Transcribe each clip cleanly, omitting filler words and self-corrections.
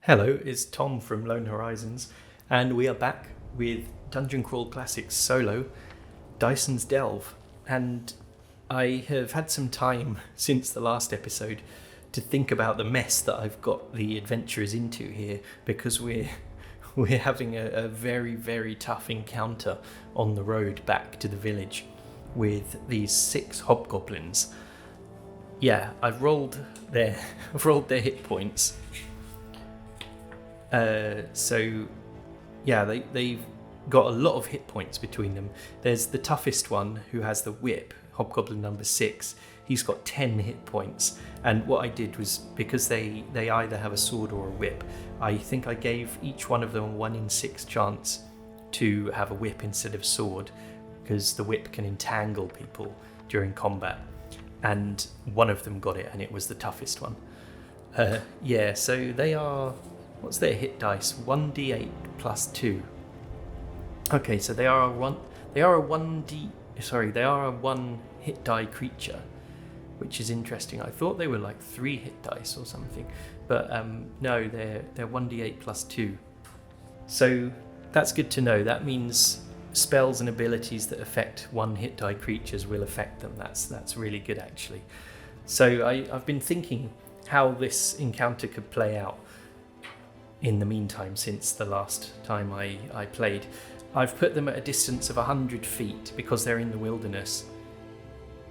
Hello, it's Tom from Lone Horizons, and we are back with Dungeon Crawl Classics Solo, Dyson's Delve. And I have had some time since the last episode to think about the mess that I've got the adventurers into here, because we're having a very, very tough encounter on the road back to the village with these 6 hobgoblins. Yeah, I've rolled their hit points. So they've got a lot of hit points between them. There's the toughest one who has the whip, Hobgoblin number 6. He's got 10 hit points. And what I did was, because they either have a sword or a whip, I think I gave each one of them a 1 in 6 chance to have a whip instead of sword, because the whip can entangle people during combat. And one of them got it, and it was the toughest one. So they are... What's their hit dice? 1d8 plus 2. Okay, so they are a 1 hit die creature, which is interesting. I thought they were like 3 hit dice or something, but no, they're 1d8 plus 2. So that's good to know. That means spells and abilities that affect 1 hit die creatures will affect them. That's really good, actually. So I've been thinking how this encounter could play out in the meantime since the last time I played. I've put them at a distance of 100 feet because they're in the wilderness.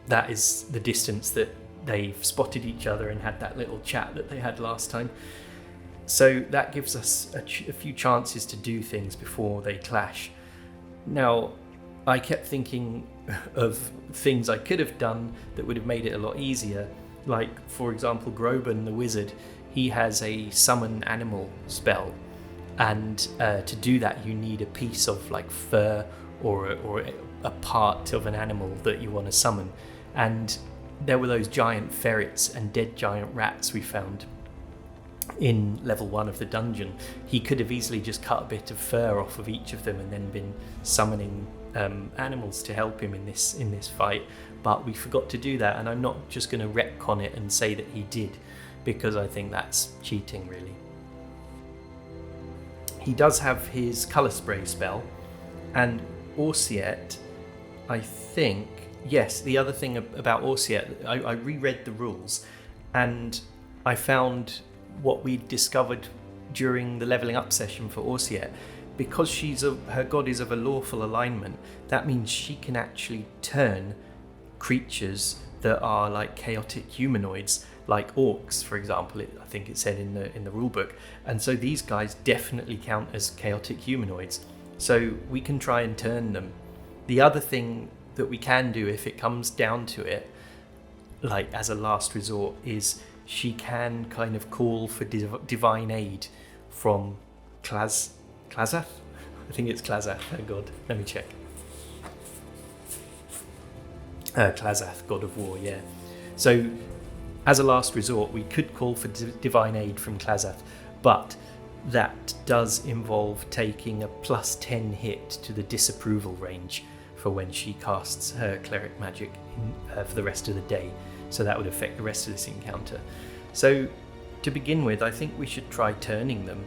That is the distance that they've spotted each other and had that little chat that they had last time. So that gives us a few chances to do things before they clash. Now, I kept thinking of things I could have done that would have made it a lot easier. Like, for example, Groban the wizard, he has a summon animal spell, and to do that you need a piece of like fur or a part of an animal that you want to summon. And there were those giant ferrets and dead giant rats we found in level 1 of the dungeon. He could have easily just cut a bit of fur off of each of them and then been summoning animals to help him in this fight, but we forgot to do that, and I'm not just going to retcon it and say that he did, because I think that's cheating, really. He does have his colour spray spell, and Orsiet, I think, yes, the other thing about Orsiet, I reread the rules, and I found what we discovered during the levelling up session for Orsiet. Because her god is of a lawful alignment, that means she can actually turn creatures that are like chaotic humanoids, like orcs, for example. I think it said in the rulebook. And so these guys definitely count as chaotic humanoids. So we can try and turn them. The other thing that we can do, if it comes down to it, like as a last resort, is she can kind of call for divine aid from Klazath? I think it's Klazath, oh god, let me check. Klazath, god of war, yeah. So, as a last resort, we could call for divine aid from Klazath, but that does involve taking a plus 10 hit to the disapproval range for when she casts her cleric magic for the rest of the day. So that would affect the rest of this encounter. So, to begin with, I think we should try turning them.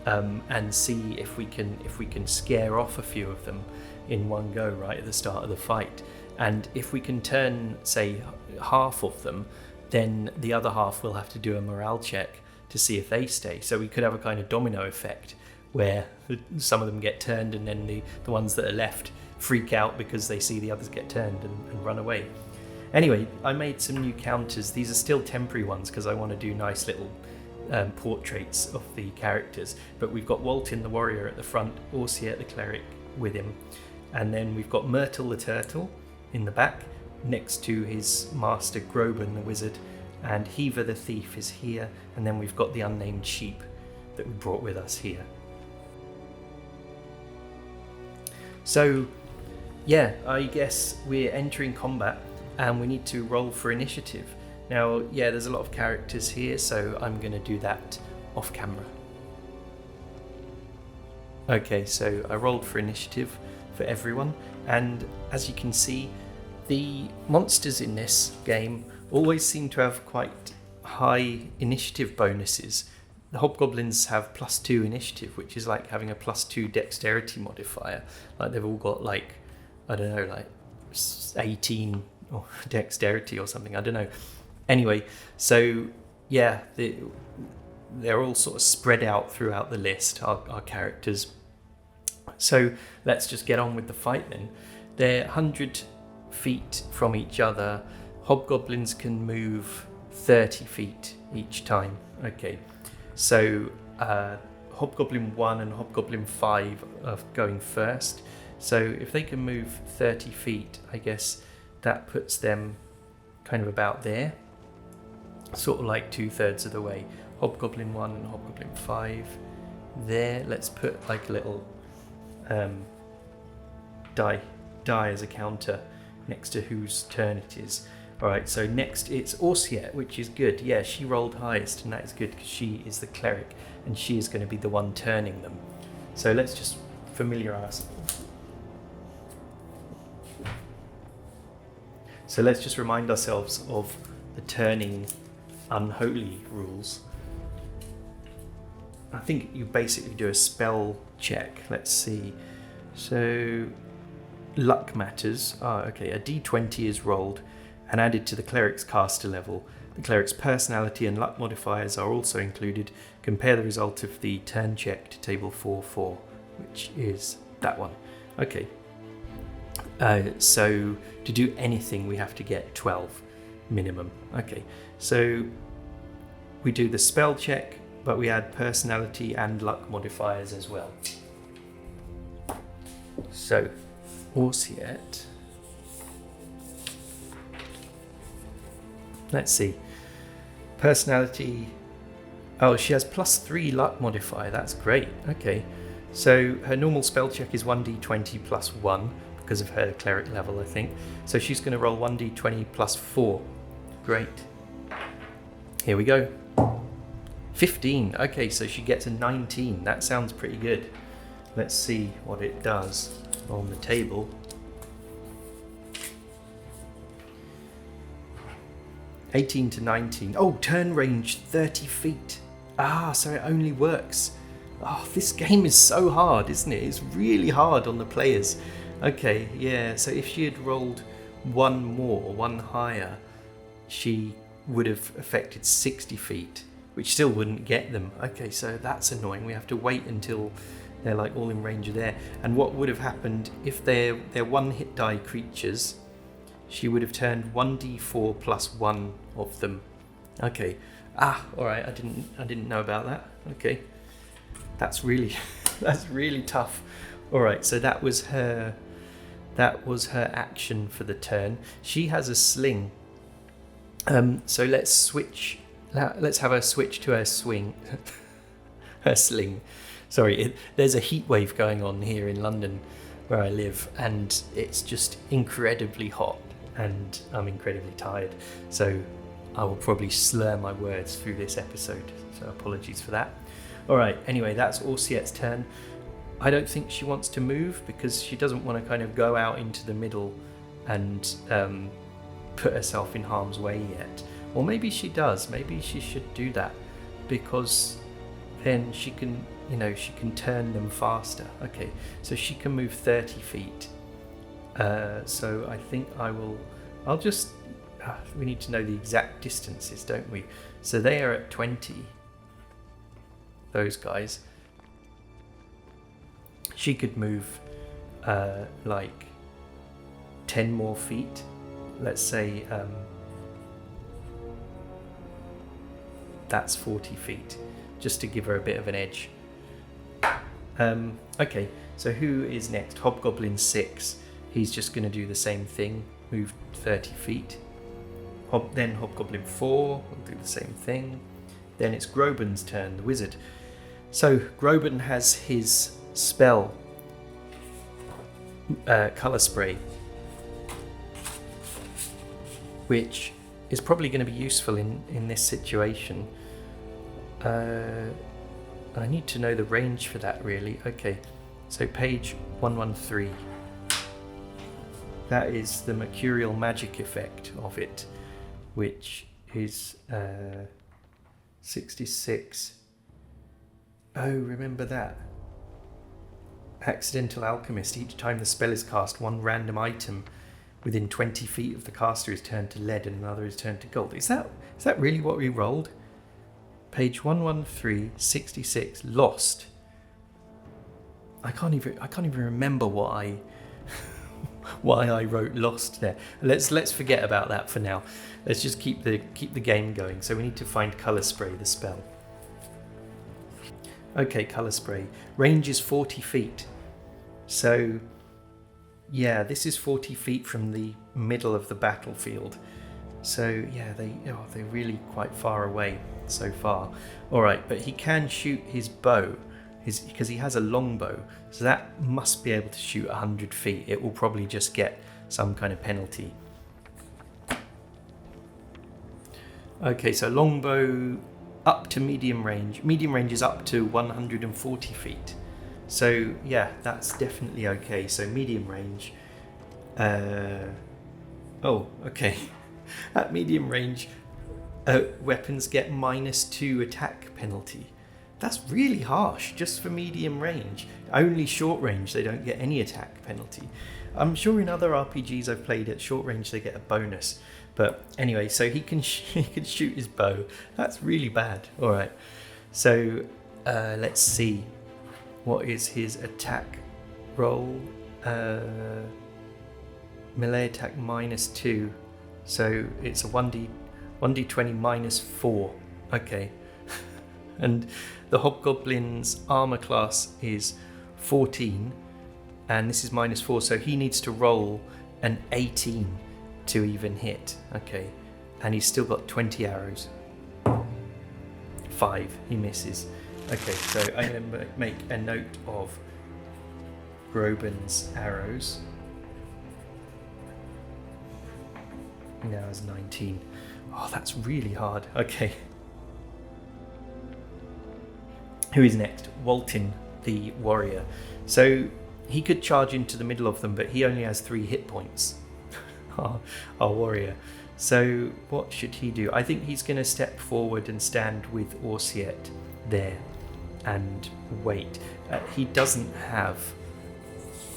And see if we can scare off a few of them in one go right at the start of the fight. And if we can turn, say, half of them, then the other half will have to do a morale check to see if they stay. So we could have a kind of domino effect where some of them get turned, and then the ones that are left freak out because they see the others get turned and run away. Anyway, I made some new counters. These are still temporary ones because I want to do nice little portraits of the characters, but we've got Waltin the warrior at the front, Orsiet the cleric with him, and then we've got Myrtle the turtle in the back next to his master Groban the wizard, and Heaver the thief is here, and then we've got the unnamed sheep that we brought with us here. So yeah, I guess we're entering combat and we need to roll for initiative. Now, yeah, there's a lot of characters here, so I'm going to do that off camera. Okay, so I rolled for initiative for everyone, and as you can see, the monsters in this game always seem to have quite high initiative bonuses the hobgoblins have +2 initiative, which is like having a +2 dexterity modifier. Like they've all got like, I don't know, like 18 or dexterity or something. I don't know. Anyway, so yeah, they're all sort of spread out throughout the list, our characters. So let's just get on with the fight then. They're 100 feet from each other. Hobgoblins can move 30 feet each time. Okay, so Hobgoblin 1 and Hobgoblin 5 are going first. So if they can move 30 feet, I guess that puts them kind of about there. Sort of like 2/3 of the way. Hobgoblin 1 and Hobgoblin 5 there. Let's put like a little die as a counter next to whose turn it is. Alright, so next it's Orsiet, which is good. Yeah, she rolled highest, and that is good because she is the cleric and she is going to be the one turning them. So let's just familiarise. So let's just remind ourselves of the turning unholy rules. I think you basically do a spell check. Let's see. So luck matters. Okay, a d20 is rolled and added to the cleric's caster level. The cleric's personality and luck modifiers are also included. Compare the result of the turn check to table 4.4, which is that one. Okay. So to do anything, we have to get 12 minimum. Okay, so we do the spell check, but we add personality and luck modifiers as well. So, Orsiet. Let's see. Personality. Oh, she has +3 luck modifier. That's great. Okay. So her normal spell check is 1d20 +1 because of her cleric level, I think. So she's going to roll 1d20 +4. Great. Here we go. 15. Okay, so she gets a 19. That sounds pretty good. Let's see what it does on the table. (18 to 19). Oh, turn range 30 feet. So it only works. Oh, this game is so hard, isn't it? It's really hard on the players. Okay, yeah, so if she had rolled one higher, she would have affected 60 feet, which still wouldn't get them. Okay, so that's annoying. We have to wait until they're like all in range of there. And what would have happened if they're one hit die creatures? She would have turned 1d4 +1 of them. Okay. All right. I didn't know about that. Okay. That's really tough. All right. So that was her action for the turn. She has a sling. So let's switch. Let's have her switch to her swing. Her sling. Sorry, there's a heat wave going on here in London where I live, and it's just incredibly hot, and I'm incredibly tired. So I will probably slur my words through this episode. So apologies for that. All right. Anyway, that's Orsiet's turn. I don't think she wants to move because she doesn't want to kind of go out into the middle and put herself in harm's way yet. Or maybe she does. Maybe she should do that because then she can turn them faster. Okay, so she can move 30 feet. So I think I'll just, we need to know the exact distances, don't we? So they are at 20, those guys. She could move like 10 more feet. Let's say that's 40 feet, just to give her a bit of an edge. Okay, so who is next? Hobgoblin 6. He's just going to do the same thing, move 30 feet. Then Hobgoblin 4 will do the same thing. Then it's Groban's turn, the wizard. So Groban has his spell, Colour Spray, which is probably going to be useful in this situation. I need to know the range for that, really. Okay, so page 113. That is the mercurial magic effect of it, which is 66. Oh, remember that. Accidental Alchemist. Each time the spell is cast, one random item within 20 feet of the caster is turned to lead and another is turned to gold. Is that really what we rolled? Page 113, 66, lost. I can't even remember why I wrote lost there. Let's forget about that for now. Let's just keep the game going. So we need to find colour spray, the spell. Okay, colour spray. Range is 40 feet. So yeah, this is 40 feet from the middle of the battlefield. So yeah, they're really quite far away so far. All right, but he can shoot his bow, because he has a longbow, so that must be able to shoot 100 feet. It will probably just get some kind of penalty. Okay, so longbow up to medium range. Medium range is up to 140 feet. So yeah, that's definitely okay. So medium range. Oh, okay. At medium range, weapons get -2 attack penalty. That's really harsh, just for medium range. Only short range, they don't get any attack penalty. I'm sure in other RPGs I've played at short range they get a bonus. But anyway, so he can shoot his bow. That's really bad. All right. So let's see. What is his attack roll? Melee attack -2. So it's a 1d20 -4. Okay. And the Hobgoblin's armor class is 14, and this is -4, so he needs to roll an 18 to even hit. Okay, and he's still got 20 arrows. 5, he misses. Okay, so I'm going to make a note of Groban's arrows. Now it's 19. Oh, that's really hard. Okay. Who is next? Waltin, the warrior. So he could charge into the middle of them, but he only has 3 hit points. our warrior. So what should he do? I think he's going to step forward and stand with Orsiet there and wait. He doesn't have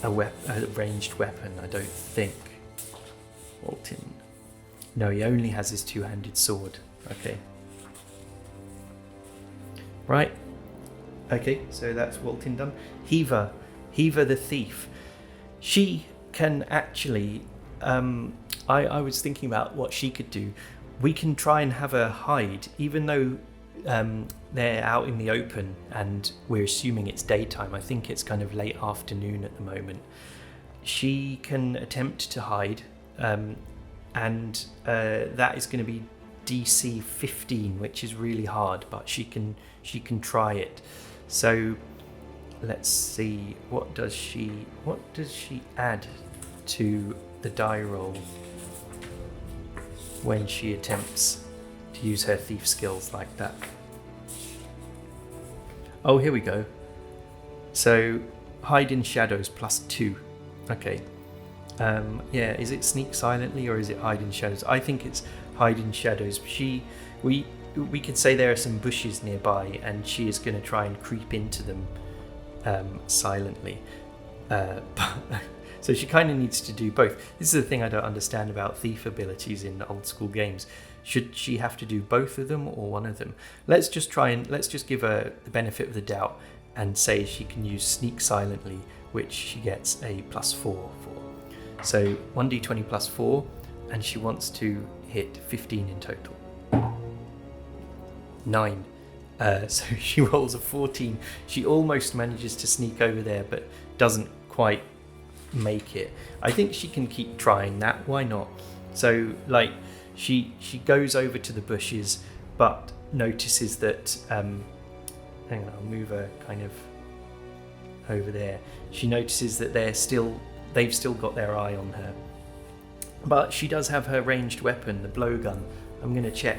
a ranged weapon, I don't think. Waltin. No, he only has his 2-handed sword. Okay. Right. Okay, so that's Waltin done. Hiva the thief. She can actually... I was thinking about what she could do. We can try and have her hide, even though they're out in the open and we're assuming it's daytime. I think it's kind of late afternoon at the moment. She can attempt to hide, and that is going to be DC 15, which is really hard, but she can try it. So let's see, what does she add to the die roll when she attempts to use her thief skills like that? Oh, here we go. So hide in shadows +2. Okay. Yeah, is it sneak silently or is it hide in shadows? I think it's hide in shadows. We could say there are some bushes nearby and she is going to try and creep into them silently. So she kind of needs to do both. This is the thing I don't understand about thief abilities in old school games. Should she have to do both of them or one of them? Let's just give her the benefit of the doubt and say she can use sneak silently, which she gets a +4 for. So 1d20 +4, and she wants to hit 15 in total. 9. So she rolls a 14. She almost manages to sneak over there, but doesn't quite make it. I think she can keep trying that. Why not? So she goes over to the bushes, but notices that hang on, I'll move her kind of over there. She notices that they've still got their eye on her, but she does have her ranged weapon, the blowgun. I'm going to check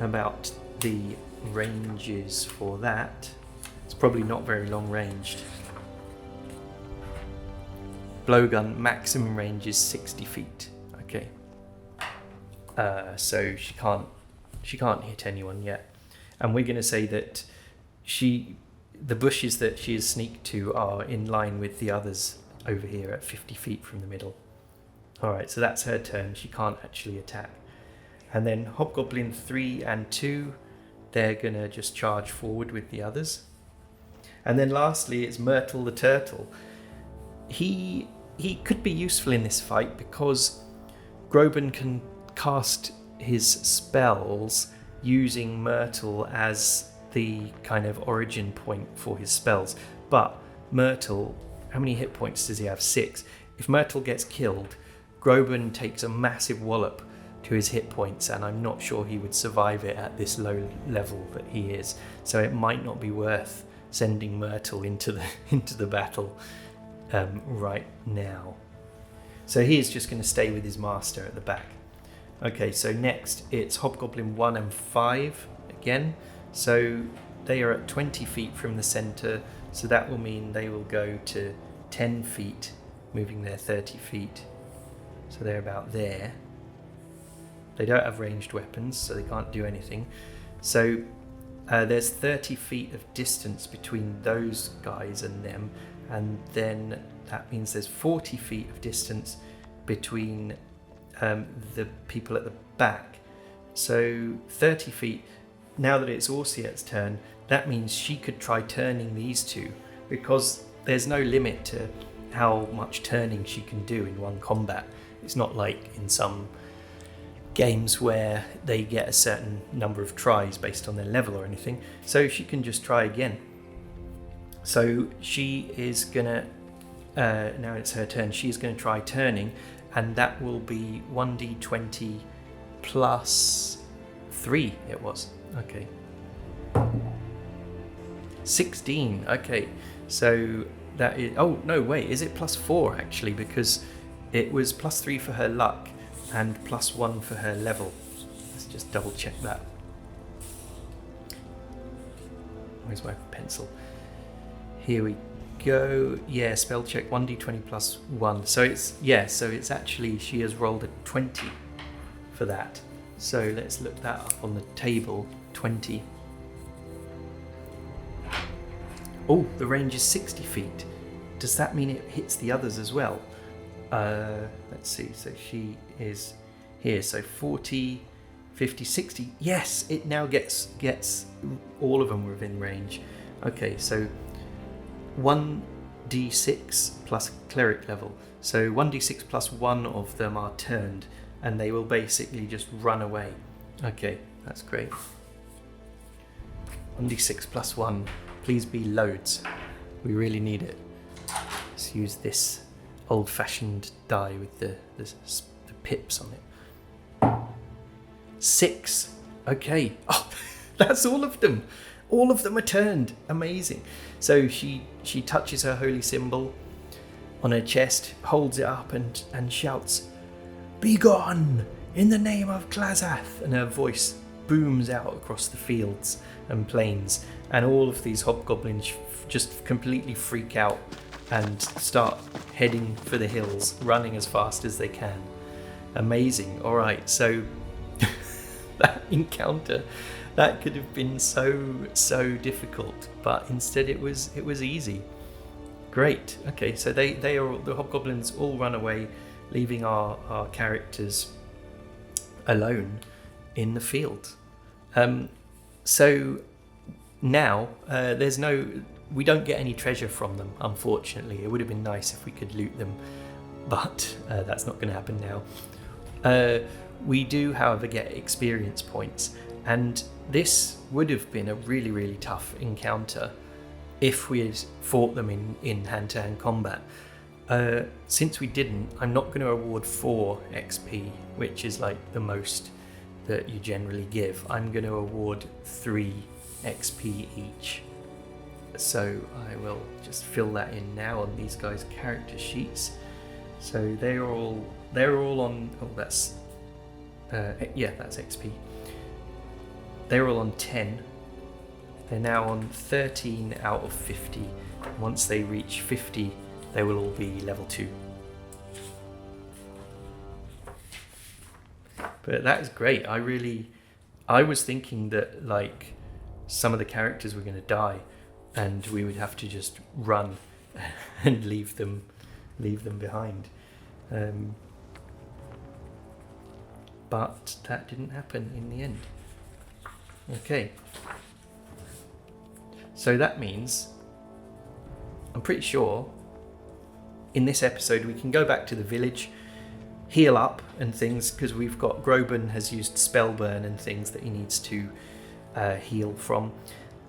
about the ranges for that. It's probably not very long ranged. Blowgun maximum range is 60 feet. Okay. So she can't hit anyone yet, and we're going to say that she the bushes that she has sneaked to are in line with the others over here at 50 feet from the middle. Alright, so that's her turn. She can't actually attack. And then Hobgoblin 3 and 2, they're going to just charge forward with the others. And then lastly, it's Myrtle the Turtle. He could be useful in this fight because Groban can cast his spells using Myrtle as the kind of origin point for his spells. But Myrtle, how many hit points does he have? 6. If Myrtle gets killed, Groban takes a massive wallop to his hit points, and I'm not sure he would survive it at this low level that he is. So it might not be worth sending Myrtle into the battle right now. So he is just going to stay with his master at the back. Okay, so next it's Hobgoblin 1 and 5 again. So they are at 20 feet from the center, so that will mean they will go to 10 feet, moving their 30 feet. So they're about there. They don't have ranged weapons, so they can't do anything. So there's 30 feet of distance between those guys and them, and then that means there's 40 feet of distance between the people at the back. So 30 feet. Now that it's Orsiet's turn, that means she could try turning these two, because there's no limit to how much turning she can do in one combat. It's not like in some games where they get a certain number of tries based on their level or anything. So she can just try again. So she is gonna, now it's her turn, she's gonna try turning, and that will be 1d20 plus 3 it was. Okay. 16, okay. So that is, oh no, wait, is it plus 4 actually? Because it was plus 3 for her luck and plus 1 for her level. Let's just double check that. Where's my pencil? Here we go. Yeah, spell check 1d20 plus 1. So it's, yeah, so it's actually, she has rolled a 20 for that. So let's look that up on the table. 20. Oh, the range is 60 feet. Does that mean it hits the others as well? Let's see, so she is here, so 40, 50, 60. Yes, it now gets all of them within range. Okay, so 1d6 plus cleric level. So 1d6 plus 1 of them are turned, and they will basically just run away. Okay, that's great. 1d6 plus 1, please be loads. We really need it. Let's use this old-fashioned die with the pips on it. 6. Okay. Oh, that's all of them. All of them are turned. Amazing. So she touches her holy symbol on her chest, holds it up and shouts, "Be gone in the name of Klazath!" And her voice booms out across the fields and plains, and all of these hobgoblins just completely freak out and start heading for the hills, running as fast as they can. Amazing. All right, so that encounter, that could have been so difficult, but instead it was easy. Great. Okay, so they are, the hobgoblins all run away, leaving our characters alone in the field. So now we don't get any treasure from them, unfortunately. It would have been nice if we could loot them, but that's not going to happen now. We do, however, get experience points, and this would have been a really tough encounter if we had fought them in hand-to-hand combat. Since we didn't, I'm not going to award 4 XP, which is like the most that you generally give. I'm going to award 3 XP each. So I will just fill that in now on these guys' character sheets. So they're all on. Oh, that's that's XP. They're all on 10. They're now on 13 out of 50. Once they reach 50, they will all be level 2. But that is great. I was thinking that like some of the characters were going to die, and we would have to just run and leave them behind. But that didn't happen in the end. Okay. So that means, I'm pretty sure, in this episode we can go back to the village, heal up and things, because we've got Groban has used spellburn and things that he needs to heal from,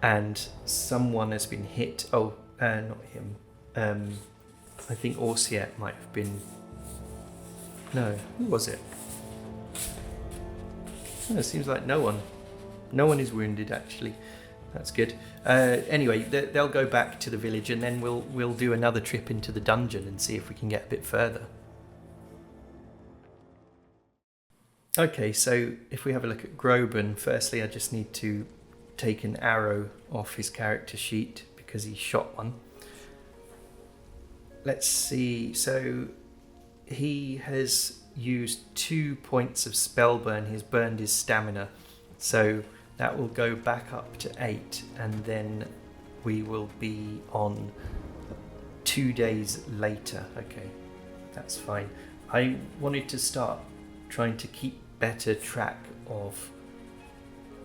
and someone has been hit. Oh, not him. I think Orsiet might have been. No, who was it? Oh, it seems like no one is wounded actually. That's good. Anyway, they'll go back to the village, and then we'll do another trip into the dungeon and see if we can get a bit further. Okay, so if we have a look at Groban, firstly I just need to take an arrow off his character sheet because he shot one. Let's see, so he has used 2 points of spellburn. He's burned his stamina, so that will go back up to 8, and then we will be on 2 days later. Okay, that's fine. I wanted to start trying to keep better track of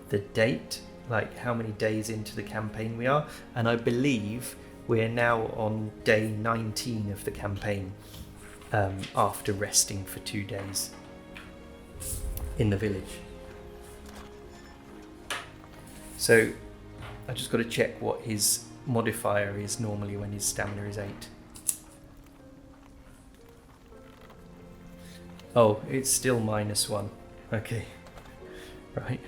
the date, like how many days into the campaign we are, and I believe we're now on day 19 of the campaign, after resting for 2 days in the village. So I just got to check what his modifier is normally when his stamina is 8. Oh, it's still -1. Okay, right.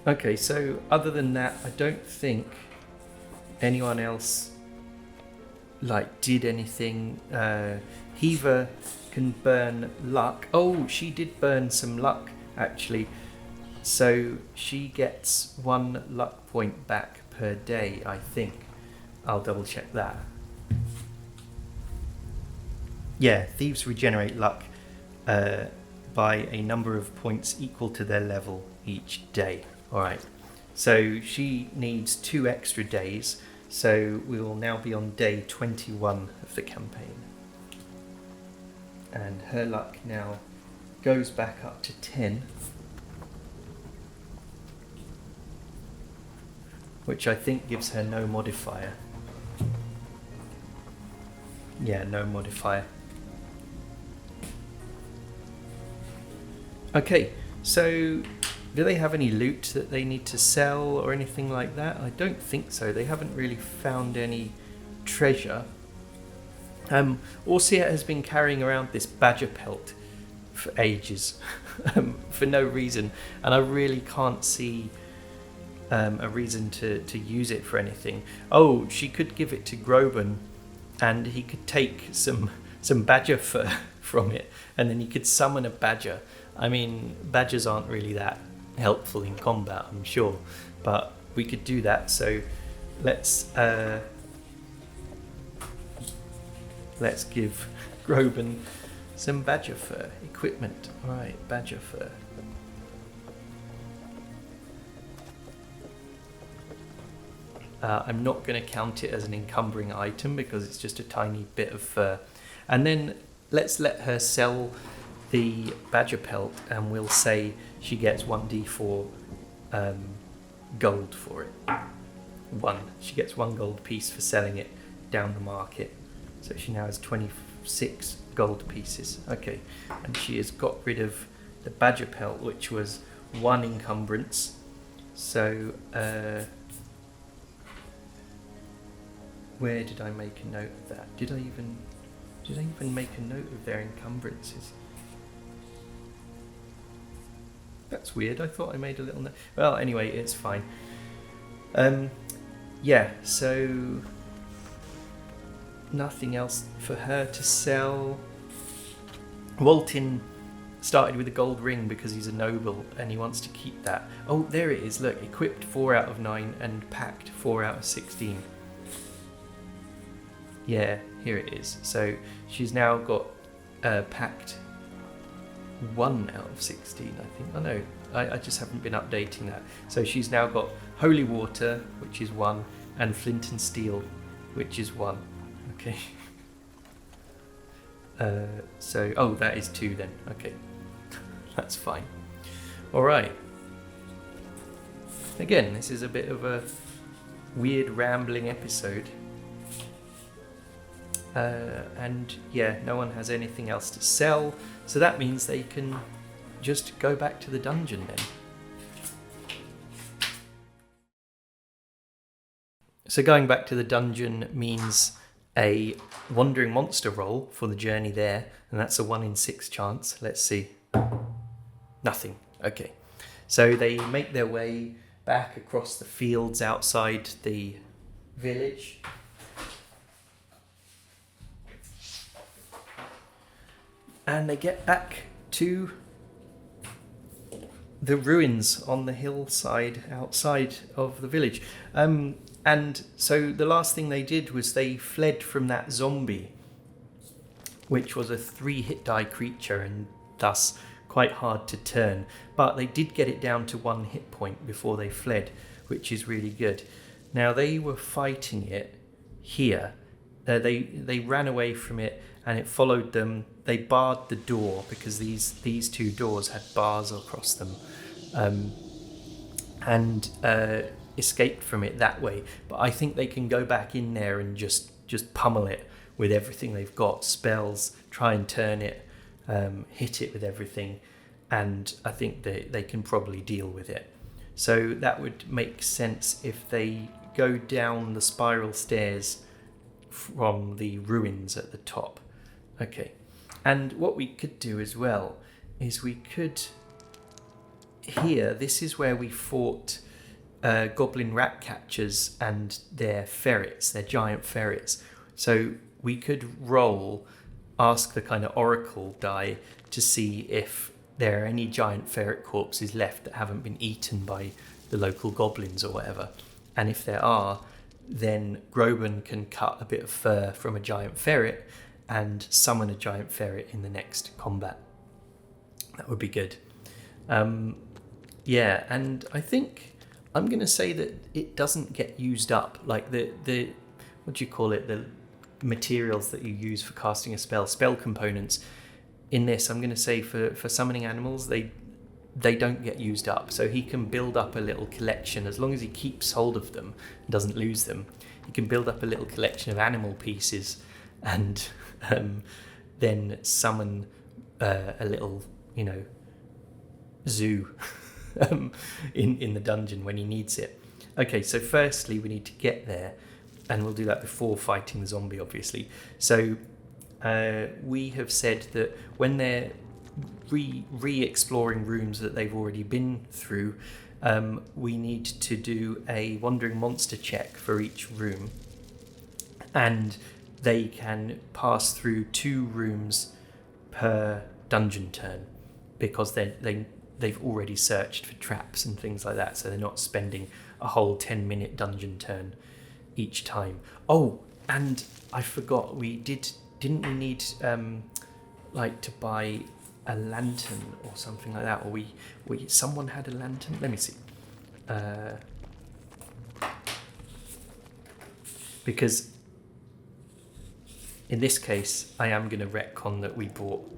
Okay, so other than that, I don't think anyone else did anything. Heaver can burn luck. Oh, she did burn some luck actually. So she gets 1 luck point back per day, I think. I'll double check that. Yeah, thieves regenerate luck by a number of points equal to their level each day. Alright, so she needs 2 extra days, so we will now be on day 21 of the campaign. And her luck now goes back up to 10, which I think gives her no modifier. Yeah, no modifier. Okay, so do they have any loot that they need to sell or anything like that? I don't think so. They haven't really found any treasure. Orsiet has been carrying around this badger pelt for ages, for no reason, and I really can't see a reason to use it for anything. Oh, she could give it to Groban, and he could take some badger fur from it, and then he could summon a badger. I mean, badgers aren't really that helpful in combat, I'm sure, but we could do that. So let's give Groban some badger fur equipment. All right, badger fur. I'm not going to count it as an encumbering item because it's just a tiny bit of fur. And then let's let her sell the badger pelt, and we'll say she gets 1d4 gold for it. She gets 1 gold piece for selling it down the market. So she now has 26 gold pieces. Okay, and she has got rid of the badger pelt, which was 1 encumbrance. So where did I make a note of that? Did I even make a note of their encumbrances? That's weird. I thought I made a little note. Well, anyway, it's fine. Yeah, so nothing else for her to sell. Waltin started with a gold ring because he's a noble and he wants to keep that. Oh, there it is. Look, equipped 4 out of 9 and packed 4 out of 16. Yeah, here it is. So she's now got packed 1 out of 16, I think. Oh no, I just haven't been updating that. So she's now got holy water, which is 1, and flint and steel, which is 1. Okay. So that is 2 then. Okay, that's fine. All right. Again, this is a bit of a weird rambling episode. And yeah, no one has anything else to sell, so that means they can just go back to the dungeon then. So going back to the dungeon means a wandering monster roll for the journey there, and that's a 1 in 6 chance. Let's see. Nothing. Okay. So they make their way back across the fields outside the village. And they get back to the ruins on the hillside outside of the village. And so the last thing they did was they fled from that zombie, which was a 3 hit die creature and thus quite hard to turn. But they did get it down to 1 hit point before they fled, which is really good. Now they were fighting it here. They ran away from it and it followed them. They barred the door because these 2 doors had bars across them, and escaped from it that way. But I think they can go back in there and just pummel it with everything they've got, spells, try and turn it, hit it with everything, and I think they can probably deal with it. So that would make sense if they go down the spiral stairs from the ruins at the top. Okay, and what we could do as well is we could, here, this is where we fought goblin rat catchers and their ferrets, their giant ferrets. So we could ask the kind of oracle die to see if there are any giant ferret corpses left that haven't been eaten by the local goblins or whatever. And if there are, then Groban can cut a bit of fur from a giant ferret and summon a giant ferret in the next combat. That would be good. Yeah, and I think I'm going to say that it doesn't get used up. Like the what do you call it? The materials that you use for casting a spell components. In this, I'm going to say for summoning animals, they don't get used up. So he can build up a little collection as long as he keeps hold of them and doesn't lose them. He can build up a little collection of animal pieces and then summon a little, zoo in the dungeon when he needs it. Okay, so firstly we need to get there, and we'll do that before fighting the zombie, obviously. So we have said that when they're re-exploring rooms that they've already been through, we need to do a wandering monster check for each room, and they can pass through 2 rooms per dungeon turn because they've already searched for traps and things like that, so they're not spending a whole 10-minute dungeon turn each time. Oh, and I forgot, didn't we need to buy a lantern or something like that, or someone had a lantern? Let me see. Because in this case, I am going to retcon that we bought,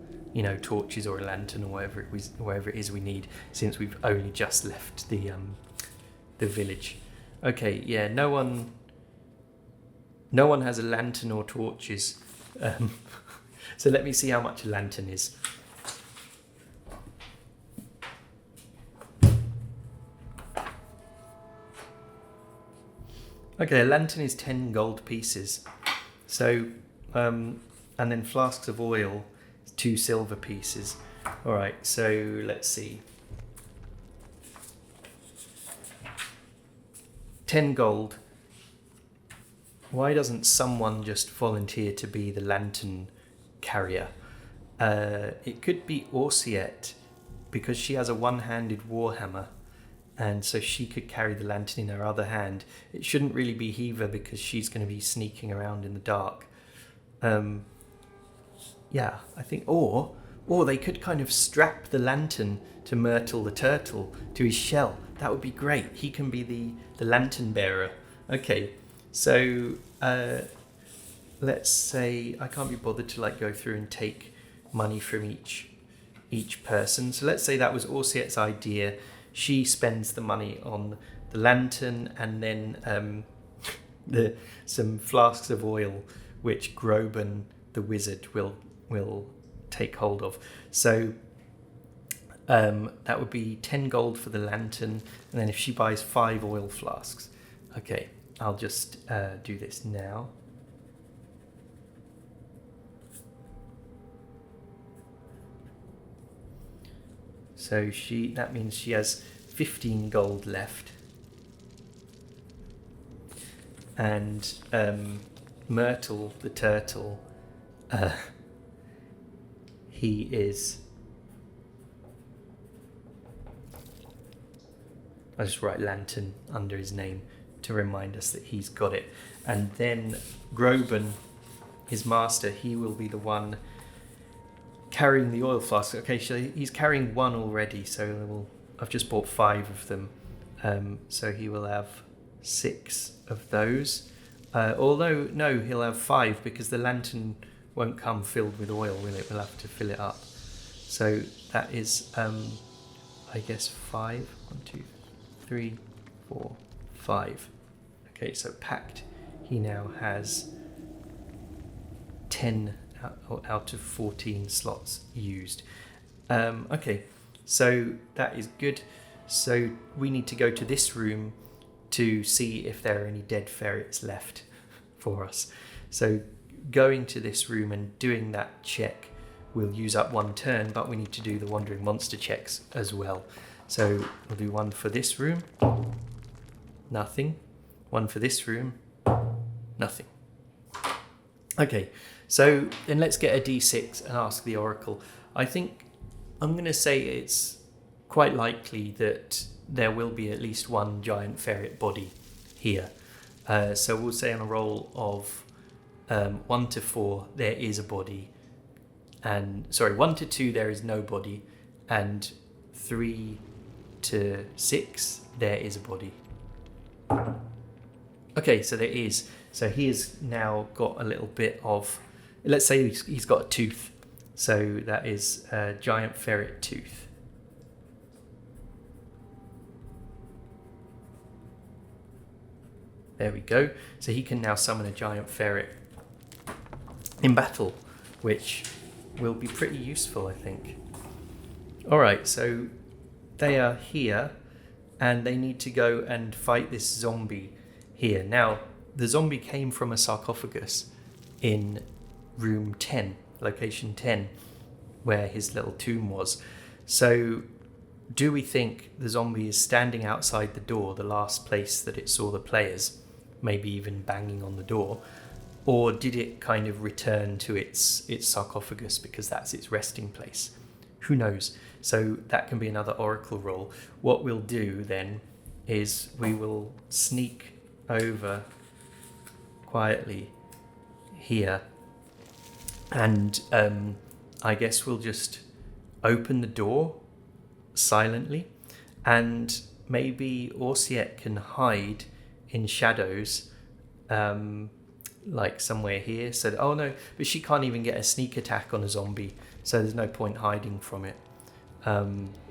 torches or a lantern or whatever it is we need, since we've only just left the village. Okay, yeah, no one has a lantern or torches. So let me see how much a lantern is. Okay, a lantern is 10 gold pieces. So, and then flasks of oil, 2 silver pieces. All right, so let's see. 10 gold. Why doesn't someone just volunteer to be the lantern carrier? It could be Orsiet, because she has a one-handed warhammer, and so she could carry the lantern in her other hand. It shouldn't really be Heaver because she's going to be sneaking around in the dark. Yeah, I think, or Or they could kind of strap the lantern to Myrtle the turtle to his shell. That would be great. He can be the lantern bearer. Okay, so let's say I can't be bothered to like go through and take money from each person. So let's say that was Orsiet's idea. She spends the money on the lantern and then some flasks of oil, which Groban the wizard will take hold of. So that would be 10 gold for the lantern, and then if she buys 5 oil flasks. Okay, I'll just do this now. So that means she has 15 gold left. And Myrtle the turtle, he is... I'll just write lantern under his name to remind us that he's got it. And then Groban, his master, he will be the one carrying the oil flask. Okay, so he's carrying 1 already, so I've just bought 5 of them. So he will have 6 of those. Although, no, he'll have 5 because the lantern won't come filled with oil, will it? We'll have to fill it up. So that is, I guess, 5. 1, 2, 3, 4, 5. Okay, so packed, he now has 10 out of 14 slots used. Okay, so that is good. So we need to go to this room to see if there are any dead ferrets left for us. So going to this room and doing that check will use up 1 turn, but we need to do the wandering monster checks as well. So we'll do 1 for this room, nothing. 1 for this room, nothing. Okay, so then let's get a d6 and ask the oracle. I think I'm going to say it's quite likely that there will be at least 1 giant ferret body here. So we'll say on a roll of 1 to 4 there is a body, and 1 to 2 there is no body, and 3 to 6 there is a body. Okay, so there is. So he has now got a little bit of, let's say he's got a tooth. So that is a giant ferret tooth. There we go. So he can now summon a giant ferret in battle, which will be pretty useful, I think. Alright, so they are here, and they need to go and fight this zombie here. Now, the zombie came from a sarcophagus in room 10, location 10, where his little tomb was. So do we think the zombie is standing outside the door, the last place that it saw the players, maybe even banging on the door, or did it kind of return to its sarcophagus because that's its resting place? Who knows? So that can be another oracle roll. What we'll do then is we will sneak over quietly here, and I guess we'll just open the door silently, and maybe Orsiet can hide in shadows, like somewhere here. So, oh no, but she can't even get a sneak attack on a zombie, so there's no point hiding from it.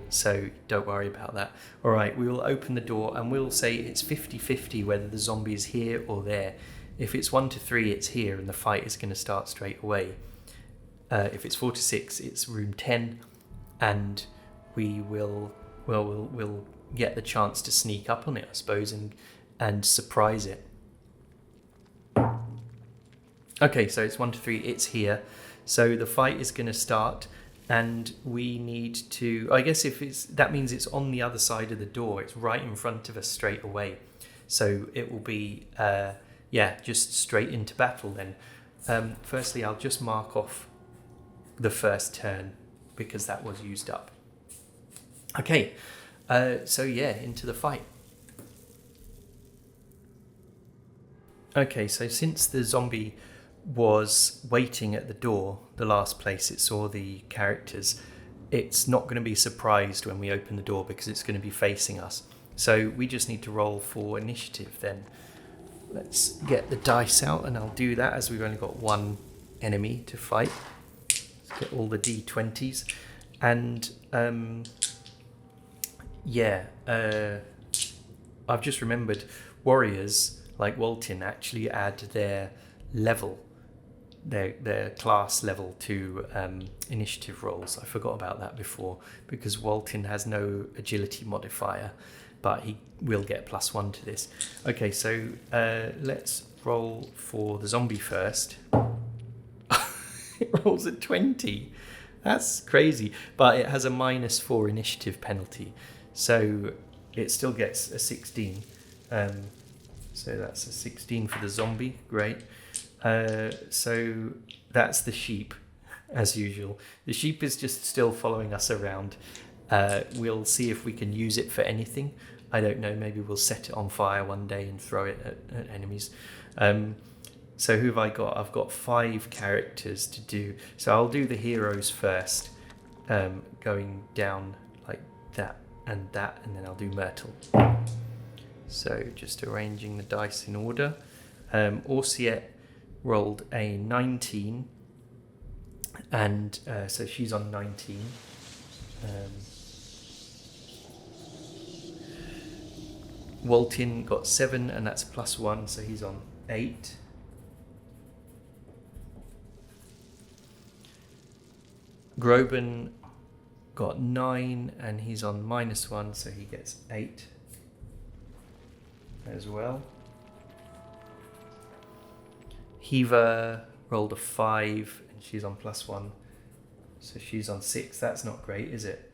So don't worry about that. All right, we will open the door and we'll say it's 50-50 whether the zombie is here or there. If it's 1 to 3, it's here and the fight is going to start straight away. If it's 4 to 6, it's room 10, and we'll get the chance to sneak up on it, I suppose, and surprise it. Okay, so it's 1 to 3, it's here. So the fight is going to start, and we need to, I guess that means it's on the other side of the door. It's right in front of us straight away. So it will be, just straight into battle then. Firstly, I'll just mark off the first turn because that was used up. Okay, into the fight. Okay, so since the zombie was waiting at the door, the last place it saw the characters, it's not going to be surprised when we open the door because it's going to be facing us. So we just need to roll for initiative then. Let's get the dice out, and I'll do that as we've only got one enemy to fight. Let's get all the d20s. And I've just remembered warriors like Waltin actually add their level, their class level to initiative rolls. I forgot about that before because Waltin has no agility modifier, but he will get +1 to this. Okay, so let's roll for the zombie first. It rolls at 20. That's crazy, but it has a -4 initiative penalty, so it still gets a 16. So that's a 16 for the zombie. Great. So that's the sheep, as usual. The sheep is just still following us around. We'll see if we can use it for anything. I don't know, maybe we'll set it on fire one day and throw it at enemies. So who have I got? I've got 5 characters to do. So I'll do the heroes first, going down like that, and then I'll do Myrtle. So just arranging the dice in order. Orsiet rolled a 19, and so she's on 19. Waltin got 7, and that's +1, so he's on 8. Groban got 9, and he's on -1, so he gets 8 as well. Hiva rolled a 5, and she's on +1, so she's on 6. That's not great, is it?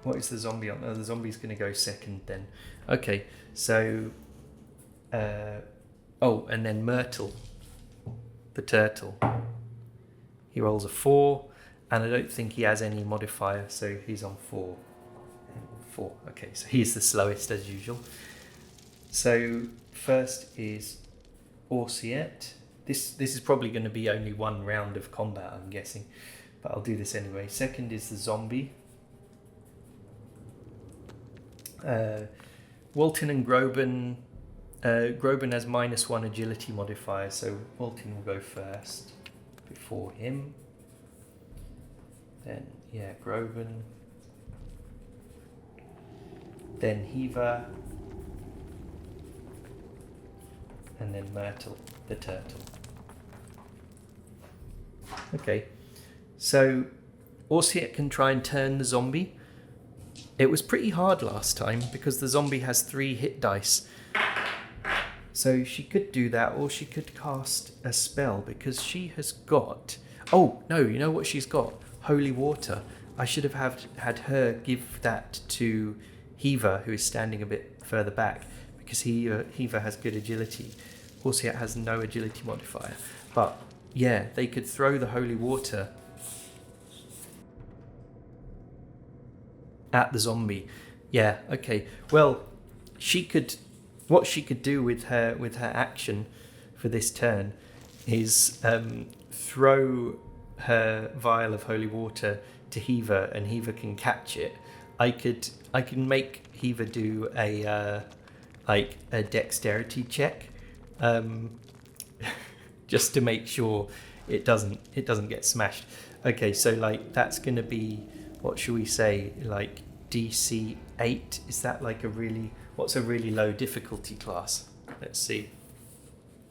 What is the zombie on? Oh, the zombie's going to go second then. Okay, so... and then Myrtle, the turtle. He rolls a 4, and I don't think he has any modifier, so he's on 4. 4, okay, so he's the slowest as usual. So first is Orsiet. This is probably going to be only one round of combat, I'm guessing, but I'll do this anyway. Second is the zombie. Waltin and Groban. Groban has -1 agility modifier, so Waltin will go first before him. Then, Groban. Then Hiva. And then Myrtle, the turtle. Okay, so Orsiet can try and turn the zombie. It was pretty hard last time because the zombie has 3 hit dice. So she could do that, or she could cast a spell because she has got... Oh, no, you know what she's got? Holy water. I should have had her give that to Hiva, who is standing a bit further back, because Hiva has good agility. Orsiet has no agility modifier. But, yeah, they could throw the holy water at the zombie. Yeah, okay. Well, what she could do with her action for this turn is throw her vial of holy water to Hiva, and Hiva can catch it. I can make Hiva do a dexterity check, just to make sure it doesn't get smashed. Okay, so that's going to be, what should we say, DC 8? Is that what's a really low difficulty class? Let's see.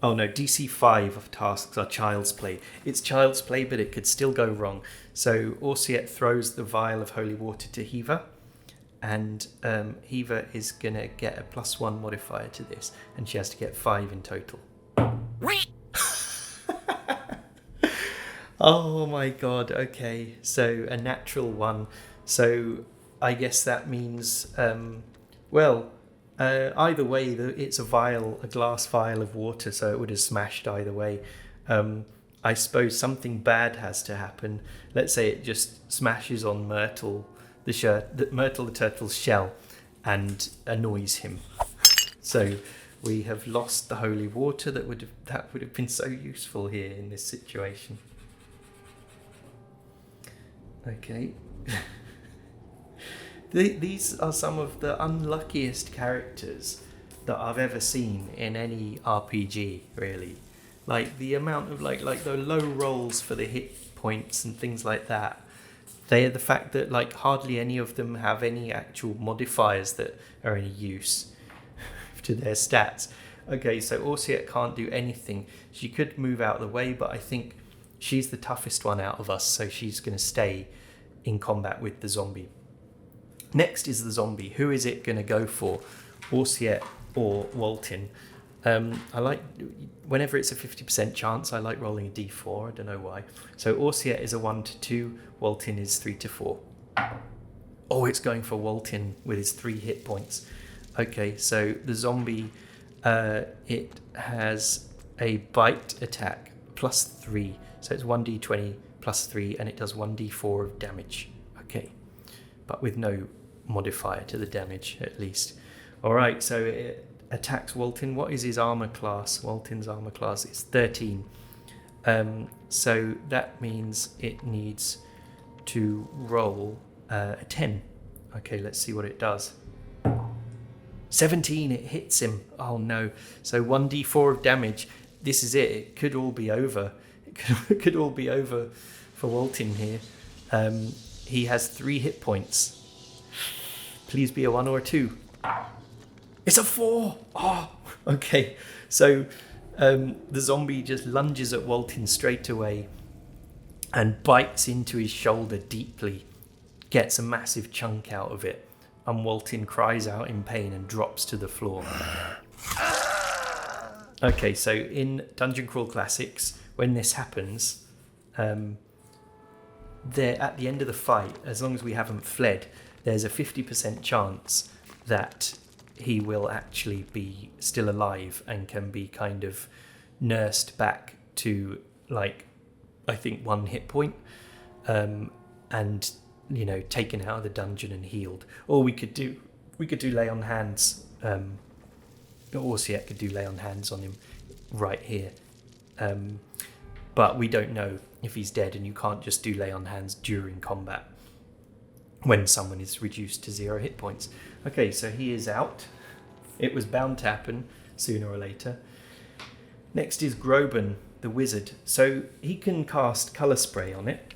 Oh no, DC 5 of tasks are child's play. It's child's play, but it could still go wrong. So Orsiet throws the vial of holy water to Hiva, and Hiva is going to get a +1 modifier to this, and she has to get 5 in total. Oh my god, okay. So a natural 1. So I guess that means, either way, it's a glass vial of water, so it would have smashed either way. I suppose something bad has to happen. Let's say it just smashes on Myrtle the turtle's shell and annoys him. So We have lost the holy water that would have been so useful here in this situation. Okay. These are some of the unluckiest characters that I've ever seen in any RPG, really. Like the amount of like the low rolls for the hit points and things like that. They are the fact that like hardly any of them have any actual modifiers that are any use to their stats. Okay, so Orsiet can't do anything. She could move out of the way, but I think she's the toughest one out of us, so she's going to stay in combat with the zombie. Next is the zombie. Who is it going to go for? Orsiet or Waltin? I like, whenever it's a 50% chance, I like rolling a d4. I don't know why. So Orsiet is a 1 to 2, Waltin is 3 to 4. Oh, it's going for Waltin with his 3 hit points. Okay, so the zombie, it has a bite attack plus 3. So it's 1d20 plus 3, and it does 1d4 of damage. Okay, but with no modifier to the damage, at least. All right, so it attacks Waltin. What is his armor class? Waltin's armor class is 13. So that means it needs to roll a 10. Okay, let's see what it does. 17, it hits him. Oh no. So 1d4 of damage. This is it. It could all be over. It could all be over for Waltin here. He has 3 hit points. Please be a 1 or a 2. It's a 4. Oh, okay. So the zombie just lunges at Waltin straight away and bites into his shoulder deeply, gets a massive chunk out of it, and Waltin cries out in pain and drops to the floor. Okay, so in Dungeon Crawl Classics, when this happens, there at the end of the fight, as long as we haven't fled, there's a 50% chance that he will actually be still alive and can be kind of nursed back to, like, I think 1 hit point, and taken out of the dungeon and healed. Or we could do lay on hands. Orsiet could do lay on hands on him right here, but we don't know if he's dead, and you can't just do lay on hands during combat when someone is reduced to 0 hit points. Okay, so he is out. It was bound to happen sooner or later. Next is Groban, the wizard. So he can cast Colour Spray on it.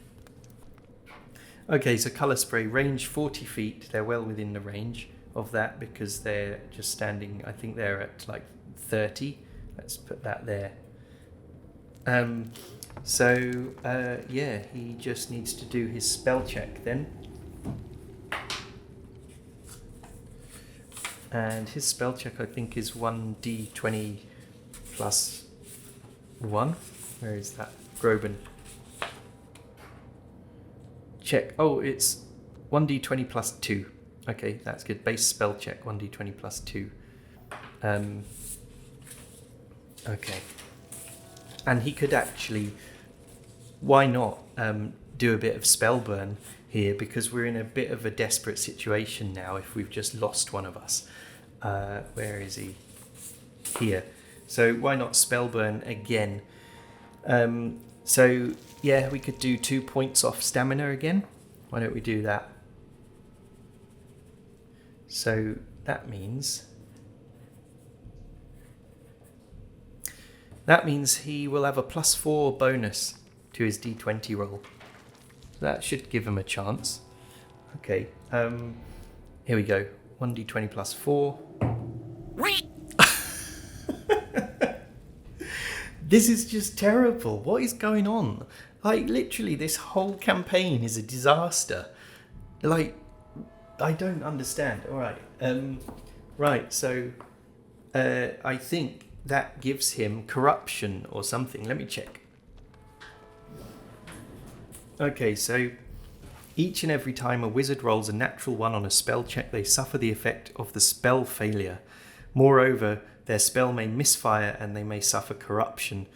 Okay, so Colour Spray, range 40 feet. They're well within the range of that because they're just standing, I think they're at like 30. Let's put that there. He just needs to do his spell check then. And his spell check, I think, is 1d20 plus 1. Where is that? Groban. Check. Oh, it's 1d20 plus 2. Okay, that's good. Base spell check, 1d20 plus 2. Okay. And he could actually, why not do a bit of spell burn here, because we're in a bit of a desperate situation now if we've just lost one of us. Where is he? Here. So why not spell burn again? We could do 2 points off stamina again. Why don't we do that? So that means he will have a +4 bonus to his d20 roll. That should give him a chance. Okay, here we go. 1d20 plus 4. This is just terrible. What is going on? Like, literally, this whole campaign is a disaster. Like, I don't understand. All right. I think that gives him corruption or something. Let me check. Okay, so each and every time a wizard rolls a natural 1 on a spell check, they suffer the effect of the spell failure. Moreover, their spell may misfire and they may suffer corruption.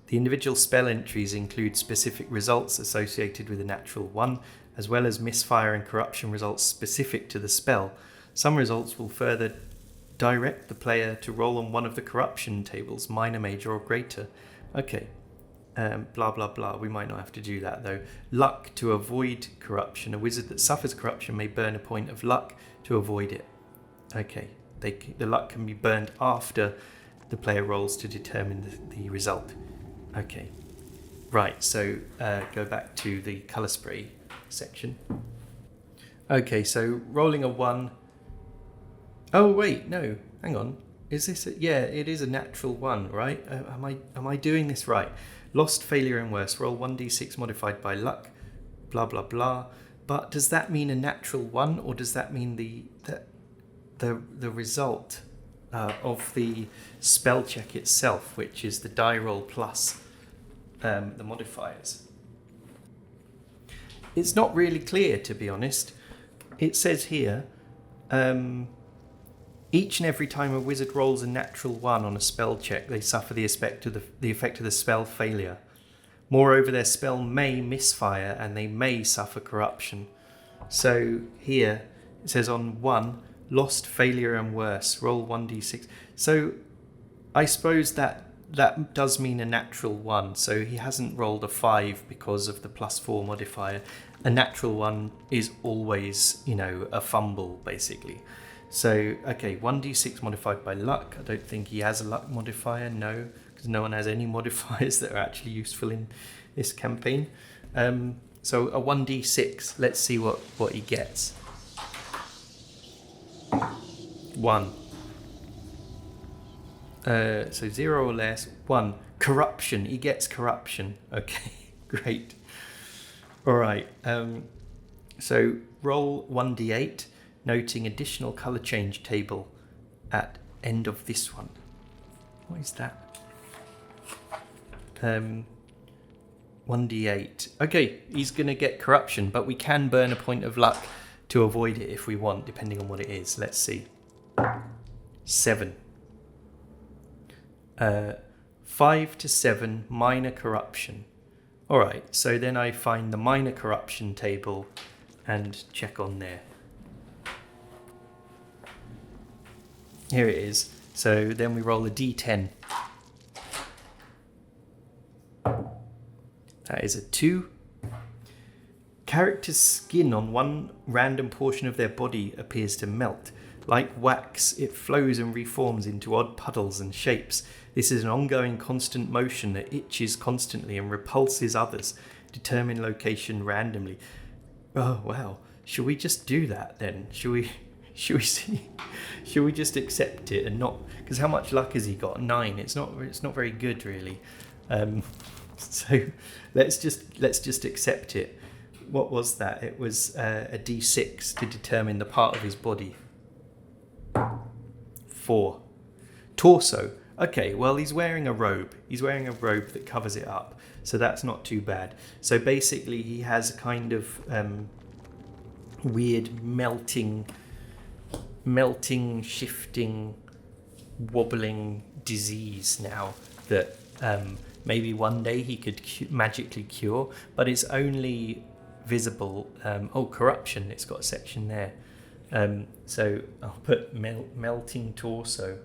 The individual spell entries include specific results associated with a natural 1, as well as misfire and corruption results specific to the spell. Some results will further direct the player to roll on one of the corruption tables, minor, major, or greater. Okay. Blah, blah, blah. We might not have to do that, though. Luck to avoid corruption. A wizard that suffers corruption may burn a point of luck to avoid it. Okay. The luck can be burned after the player rolls to determine the result. Okay. Right, so go back to the colour spray section. Okay, so rolling a 1. Oh, wait, no. Hang on. Is this yeah, it is a natural 1, right? Am I doing this right? Lost, failure, and worse. Roll 1d6 modified by luck. Blah blah blah. But does that mean a natural 1, or does that mean the result of the spell check itself, which is the die roll plus the modifiers? It's not really clear, to be honest. It says here. Each and every time a wizard rolls a natural 1 on a spell check, they suffer the effect of the spell failure. Moreover, their spell may misfire and they may suffer corruption. So here it says on 1, lost, failure, and worse. Roll 1d6. So I suppose that does mean a natural 1. So he hasn't rolled a 5 because of the +4 modifier. A natural 1 is always, a fumble, basically. So, okay, 1d6 modified by luck. I don't think he has a luck modifier, no, because no one has any modifiers that are actually useful in this campaign. So a 1d6, let's see what he gets. 1. So 0 or less. 1. Corruption, he gets corruption. Okay, great. All right, so roll 1d8. Noting additional colour change table at end of this one. What is that? 1d8. Okay, he's going to get corruption, but we can burn a point of luck to avoid it if we want, depending on what it is. Let's see. 7. 5 to 7, minor corruption. Alright, so then I find the minor corruption table and check on there. Here it is. So then we roll a d10. That is a 2. Character's skin on one random portion of their body appears to melt. Like wax, it flows and reforms into odd puddles and shapes. This is an ongoing constant motion that itches constantly and repulses others. Determine location randomly. Oh, wow. Should we just do that then? Should we just accept it and not? Because how much luck has he got? 9. It's not very good, really. So let's just accept it. What was that? It was a d6 to determine the part of his body. 4. Torso. Okay, well, he's wearing a robe. He's wearing a robe that covers it up, so that's not too bad. So basically, he has a kind of weird melting, shifting, wobbling disease now that maybe one day he could magically cure, but it's only visible. Corruption, it's got a section there. So I'll put melting torso.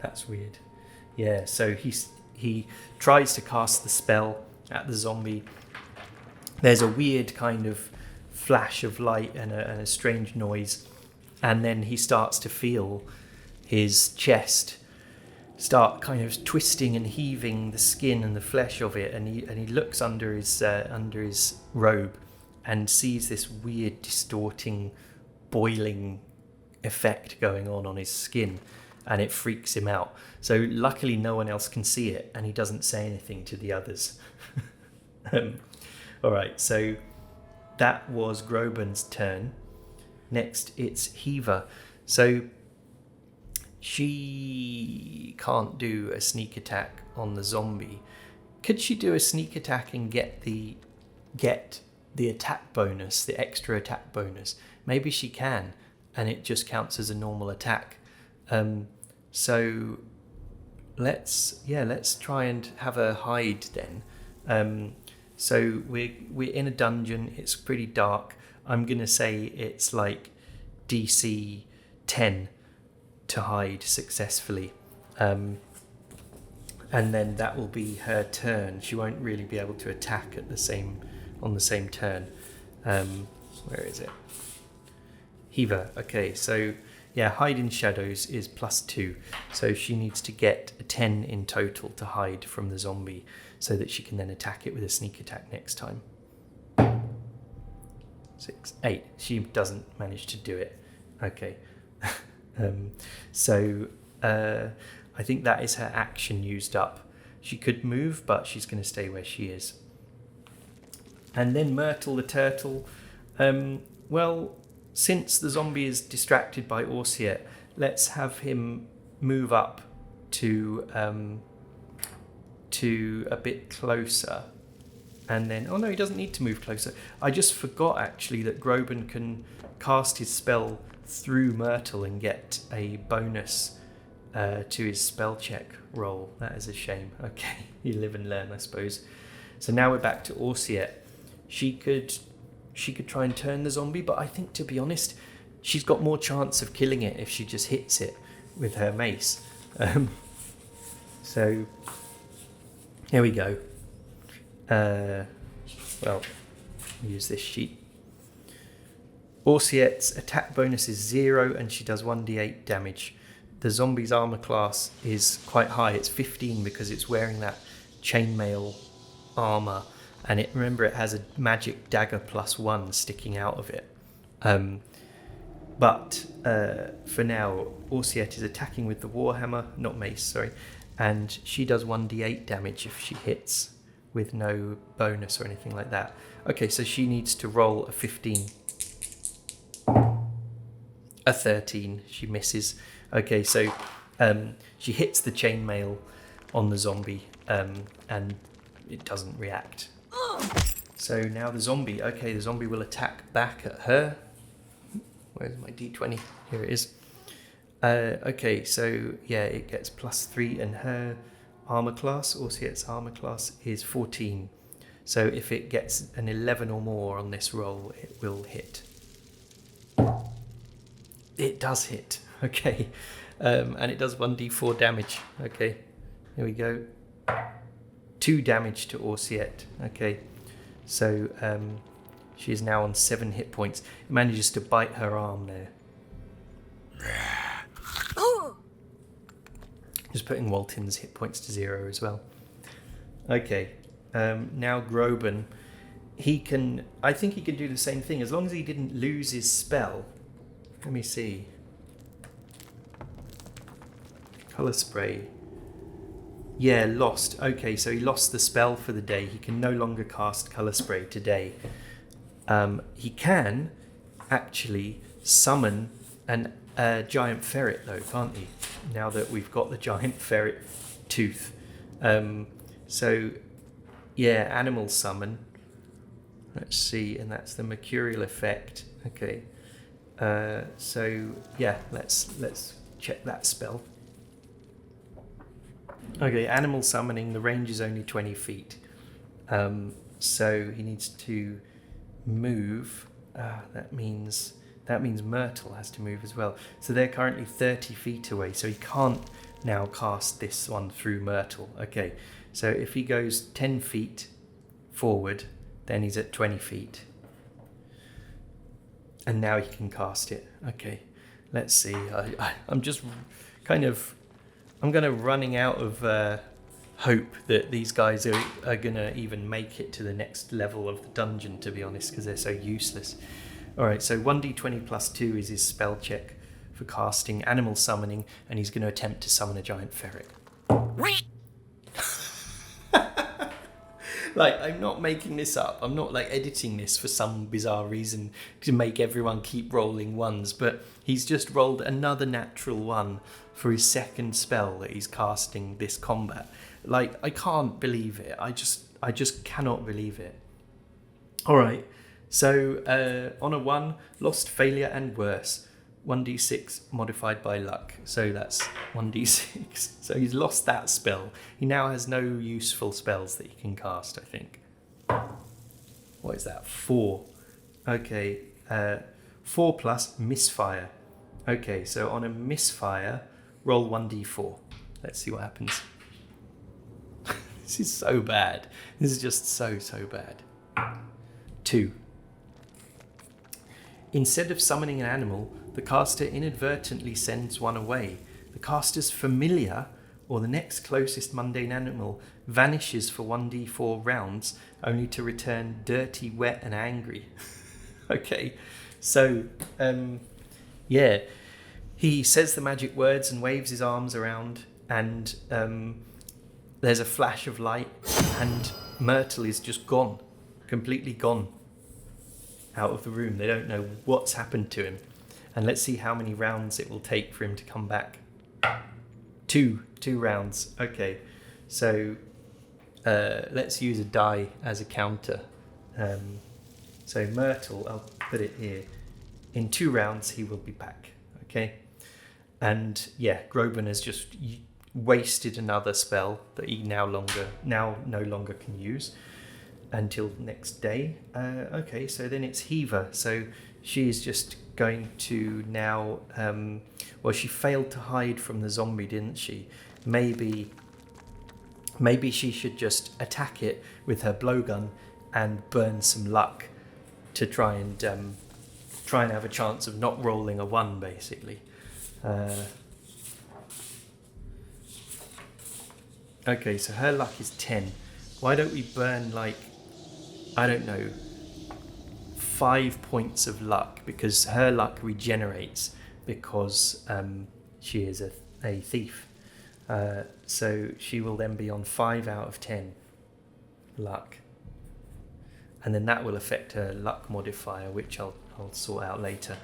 That's weird. Yeah, so he tries to cast the spell at the zombie. There's a weird kind of flash of light and a strange noise, and then he starts to feel his chest start kind of twisting and heaving, the skin and the flesh of it, and he looks under his robe and sees this weird distorting, boiling effect going on his skin, and it freaks him out. So luckily no one else can see it, and he doesn't say anything to the others. All right, so that was Groban's turn. Next, it's Heaver. So she can't do a sneak attack on the zombie. Could she do a sneak attack and get the attack bonus, the extra attack bonus? Maybe she can, and it just counts as a normal attack. So let's try and have her hide then. So we're in a dungeon. It's pretty dark. I'm gonna say it's like DC 10 to hide successfully, and then that will be her turn. She won't really be able to attack on the same turn. Where is it? Hiva. Okay, so yeah, hide in shadows is +2, so she needs to get a 10 in total to hide from the zombie, so that she can then attack it with a sneak attack next time. 6, 8. She doesn't manage to do it. Okay. So I think that is her action used up. She could move, but she's going to stay where she is. And then Myrtle the turtle. Well, since the zombie is distracted by Orsiet, let's have him move up to a bit closer. And then, oh no, he doesn't need to move closer. I just forgot actually that Groban can cast his spell through Myrtle and get a bonus to his spell check roll. That is a shame. Okay, you live and learn, I suppose. So now we're back to Orsiet. She could try and turn the zombie, but I think, to be honest, she's got more chance of killing it if she just hits it with her mace. So here we go. Well, use this sheet. Orsiet's attack bonus is 0 and she does 1d8 damage. The zombie's armor class is quite high. It's 15 because it's wearing that chainmail armor, and remember it has a magic dagger +1 sticking out of it. But for now, Orsiet is attacking with the warhammer, not mace, sorry, and she does 1d8 damage if she hits with no bonus or anything like that. Okay, so she needs to roll a 15. A 13, she misses. Okay, so she hits the chainmail on the zombie, and it doesn't react. So now the zombie will attack back at her. Where's my d20? Here it is. Okay, so yeah, it gets +3, and her armor class, Orsiet's armor class, is 14. So if it gets an 11 or more on this roll, it will hit. It does hit. Okay, and it does 1d4 damage. Okay, here we go. 2 damage to Orsiet. Okay, so she is now on 7 hit points. It manages to bite her arm there. Just putting Walton's hit points to 0 as well. Okay, now Groban. I think he can do the same thing as long as he didn't lose his spell. Let me see. Colour spray. Yeah, lost. Okay, so he lost the spell for the day. He can no longer cast colour spray today. He can actually summon a giant ferret, though, can't he? Now that we've got the giant ferret tooth. So, yeah, animal summon. Let's see, and that's the mercurial effect. Okay. So yeah, let's check that spell. Okay, animal summoning. The range is only 20 feet. So he needs to move. That means Myrtle has to move as well. So they're currently 30 feet away. So he can't now cast this one through Myrtle. Okay, so if he goes 10 feet forward, then he's at 20 feet. And now he can cast it. Okay, let's see. I'm just kind of... I'm going to running out of hope that these guys are going to even make it to the next level of the dungeon, to be honest, because they're so useless. All right, so 1d20 +2 is his spell check for casting animal summoning, and he's going to attempt to summon a giant ferret. Like, I'm not making this up. I'm not like editing this for some bizarre reason to make everyone keep rolling ones, but he's just rolled another natural 1 for his second spell that he's casting this combat. Like, I can't believe it. I just cannot believe it. All right. So on a 1, lost, failure, and worse. 1d6 modified by luck. So that's 1d6. So he's lost that spell. He now has no useful spells that he can cast, I think. What is that? 4. Okay, 4 plus misfire. Okay, so on a misfire, roll 1d4. Let's see what happens. This is so bad. This is just so bad. 2. Instead of summoning an animal, the caster inadvertently sends one away. The caster's familiar, or the next closest mundane animal, vanishes for 1d4 rounds, only to return dirty, wet, and angry. Okay, so, yeah. He says the magic words and waves his arms around, and there's a flash of light, and Myrtle is just gone, completely gone out of the room. They don't know what's happened to him. And let's see how many rounds it will take for him to come back. 2 rounds. Okay, so let's use a die as a counter. So Myrtle, I'll put it here. In 2 rounds, he will be back. Okay, and yeah, Groban has just wasted another spell that he now no longer can use until next day. Okay, so then it's Heaver. So she is just going to now. Well, she failed to hide from the zombie, didn't she? Maybe she should just attack it with her blowgun and burn some luck to try and have a chance of not rolling a 1, basically. Okay, so her luck is 10. Why don't we burn, like, I don't know, 5 points of luck, because her luck regenerates because she is a thief. So she will then be on 5 out of 10 luck. And then that will affect her luck modifier, which I'll sort out later.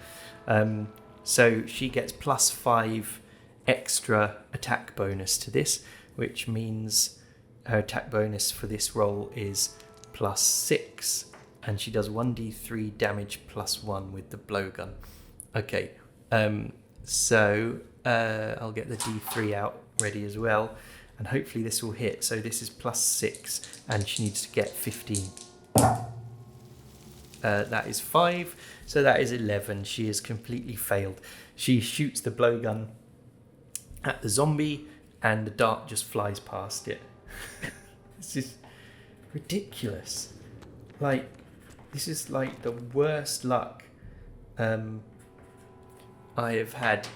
So she gets plus 5 extra attack bonus to this, which means her attack bonus for this roll is plus 6. And she does 1d3 damage plus 1 with the blowgun. Okay, so I'll get the d3 out ready as well. And hopefully this will hit. So this is plus 6, and she needs to get 15. That is 5, so that is 11. She has completely failed. She shoots the blowgun at the zombie, and the dart just flies past it. This is ridiculous. Like, this is like the worst luck I have had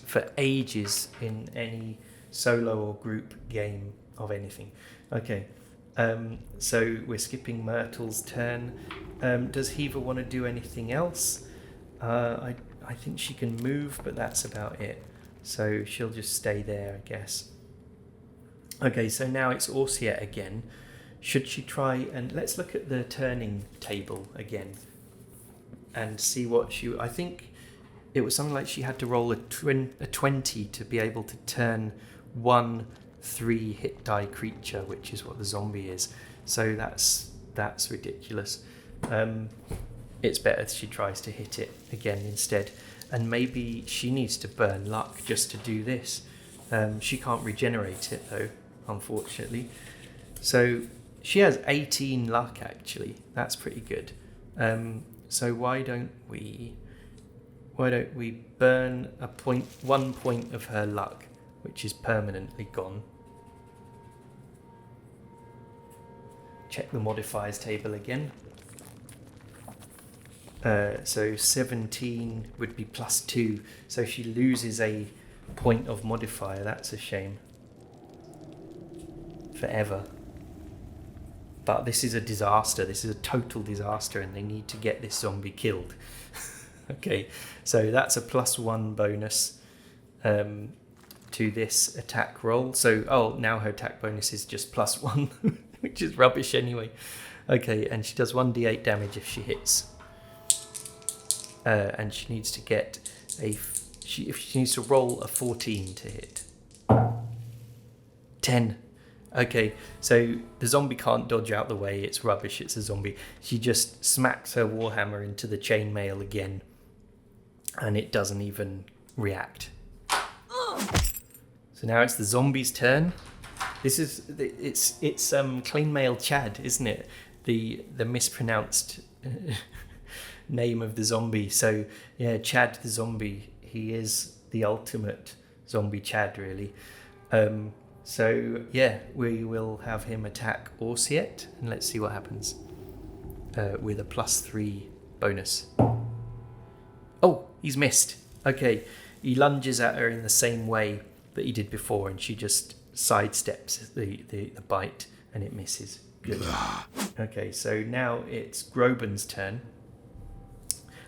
for ages in any solo or group game of anything. Okay. So we're skipping Myrtle's turn. Does Heaver want to do anything else? I think she can move, but that's about it. So she'll just stay there, I guess. Okay, so now it's Orsiet again. Should she try and... Let's look at the turning table again and see what she... I think it was something like she had to roll a 20 to be able to turn 1 3 hit die creature, which is what the zombie is. So that's ridiculous. It's better if she tries to hit it again instead. And maybe she needs to burn luck just to do this. She can't regenerate it though, unfortunately. So she has 18 luck actually. That's pretty good. So why don't we burn 1 point of her luck, which is permanently gone. Check the modifiers table again. So 17 would be plus 2. So she loses a point of modifier. That's a shame. Forever. But this is a disaster. This is a total disaster, and they need to get this zombie killed. Okay, so that's a plus 1 bonus to this attack roll. So, now her attack bonus is just plus 1, which is rubbish anyway. Okay, and she does 1d8 damage if she hits. And she needs to get she needs to roll a 14 to hit. 10. Okay, so the zombie can't dodge out the way. It's rubbish. It's a zombie. She just smacks her warhammer into the chainmail again, and it doesn't even react. So now it's the zombie's turn. This is it's Clean Mail Chad, isn't it? the mispronounced name of the zombie. So yeah, Chad the zombie. He is the ultimate zombie Chad, really. So yeah, we will have him attack Orsiet, and let's see what happens with a +3 bonus. Oh, he's missed. Okay, he lunges at her in the same way that he did before, and she just sidesteps the bite, and it misses. Good. Okay, so now it's Groban's turn,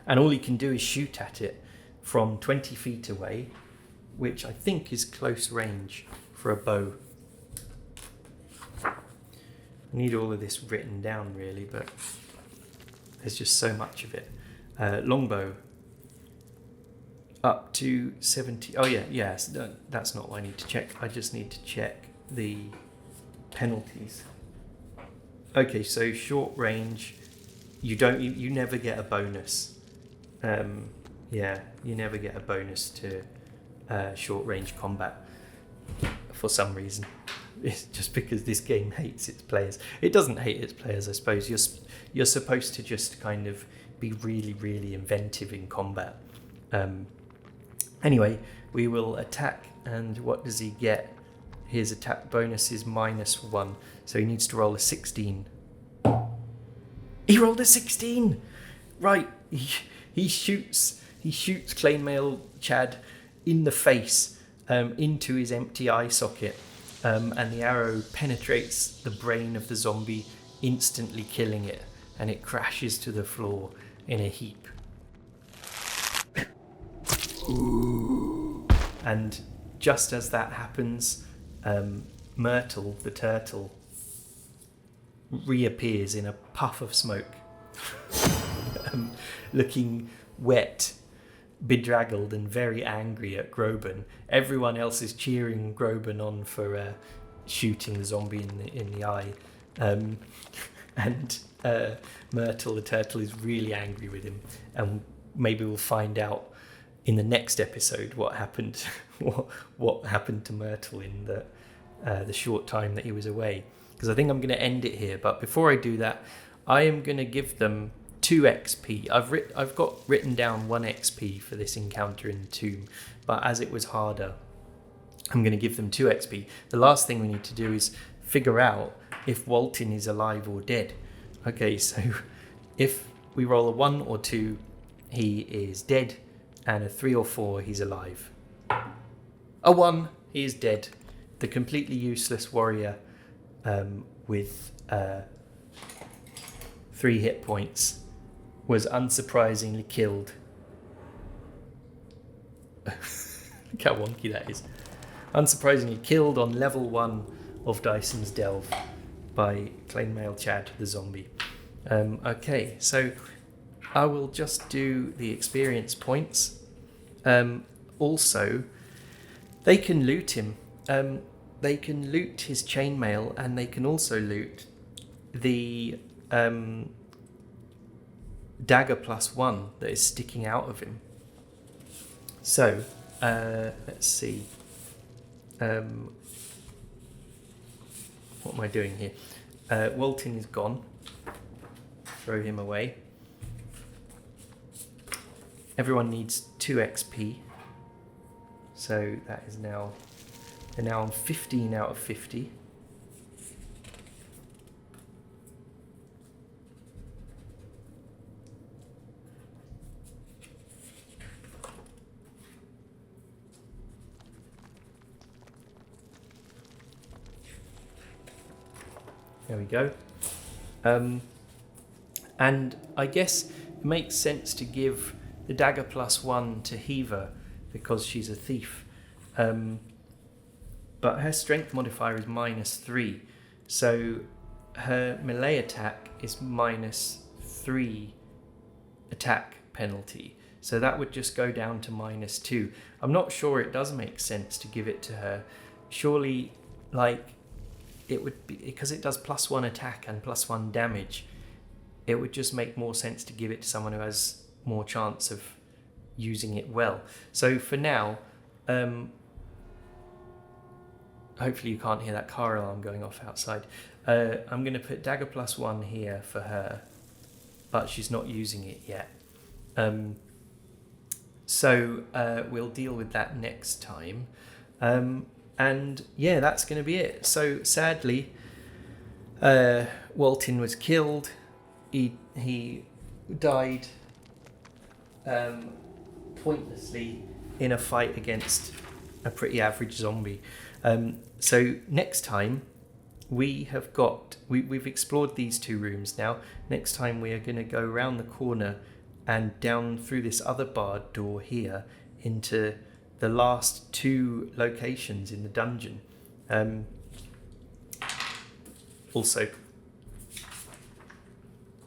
and all he can do is shoot at it from 20 feet away, which I think is close range for a bow. I need all of this written down, really, but there's just so much of it. Longbow, up to 70. Oh yeah, yes. That's not what I need to check. I just need to check the penalties. Okay, so short range, you never get a bonus. Yeah, you never get a bonus to short range combat for some reason. It's just because this game hates its players. It doesn't hate its players, I suppose. You're supposed to just kind of be really, really inventive in combat. Anyway, we will attack, and what does he get? His attack bonus is -1, so he needs to roll a 16. He rolled a 16! Right, he shoots Chainmail Chad in the face, into his empty eye socket, and the arrow penetrates the brain of the zombie, instantly killing it, and it crashes to the floor in a heap. And just as that happens, Myrtle, the turtle, reappears in a puff of smoke, looking wet, bedraggled, and very angry at Groban. Everyone else is cheering Groban on for shooting the zombie in the eye, and Myrtle, the turtle, is really angry with him. And maybe we'll find out in the next episode what happened what happened to Myrtle in the short time that he was away, because I think I'm going to end it here. But before I do that, I am going to give them 2 XP. I've got written down 1 XP for this encounter in the tomb, but as it was harder, I'm going to give them 2 XP. The last thing we need to do is figure out if Walton is alive or dead. Okay, so if we roll a 1 or 2, he is dead, and a 3 or 4, he's alive. A 1, he is dead. The completely useless warrior with 3 hit points was unsurprisingly killed. Look how wonky that is. Unsurprisingly killed on level 1 of Dyson's Delve by Chainmail Chad the zombie. Okay, so I will just do the experience points. Also, they can loot him. They can loot his chainmail, and they can also loot the dagger +1 that is sticking out of him. So, let's see. What am I doing here? Walton is gone. Throw him away. Everyone needs 2 XP. So that is now... They're now on 15 out of 50. There we go. And I guess it makes sense to give the dagger +1 to Heaver because she's a thief. But her strength modifier is -3. So her melee attack is -3 attack penalty. So that would just go down to -2. I'm not sure it does make sense to give it to her. Surely, like, it would be, because it does +1 attack and +1 damage, it would just make more sense to give it to someone who has more chance of using it well. So for now, hopefully you can't hear that car alarm going off outside. I'm going to put dagger +1 here for her, but she's not using it yet. So we'll deal with that next time. And yeah, that's going to be it. So sadly, Walton was killed. He died pointlessly in a fight against a pretty average zombie. So next time we've explored these 2 rooms now. Next time we are going to go around the corner and down through this other barred door here into the last 2 locations in the dungeon. Also,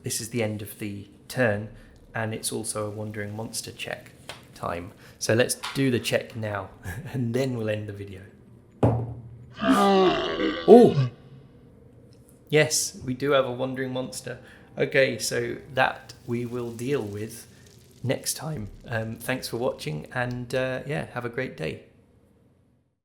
this is the end of the turn, and it's also a wandering monster check time. So let's do the check now, and then we'll end the video. Oh! Yes, we do have a wandering monster. Okay, so that we will deal with next time. Thanks for watching, and yeah, have a great day.